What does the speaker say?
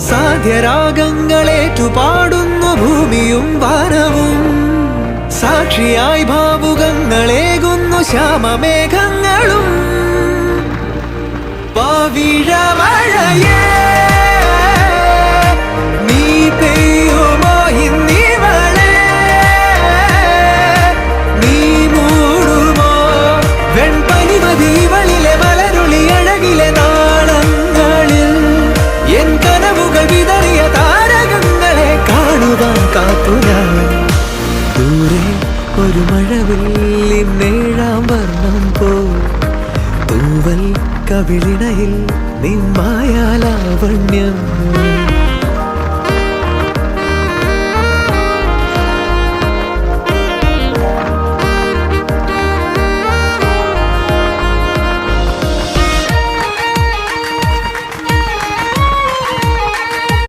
സാധ്യരാഗങ്ങളേറ്റുപാടുന്നു ഭൂമിയും വാനവും. സാക്ഷിയായി ഭാവുകങ്ങളേകുന്നു ശ്യാമമേഘങ്ങളും. പവിഴമഴയേ നീ പെയ്യുമോ ഇന്നിവളെ, നീ മൂടുമോ വെൺപനിമതിവളിലെ മലരുളി അഴകിലെ നാളങ്ങളിൽ. എൻ കനവുകൾ വിതറിയ താരകങ്ങളെ കാണുവാൻ കാത്തു ഞാൻ. ദൂരെ ഒരു മഴവില്ലിൻ 7-ാം വർണ്ണം പോ, തൂവൽ കവിളിണയിൽ നിൻ മായാലാവണ്യം.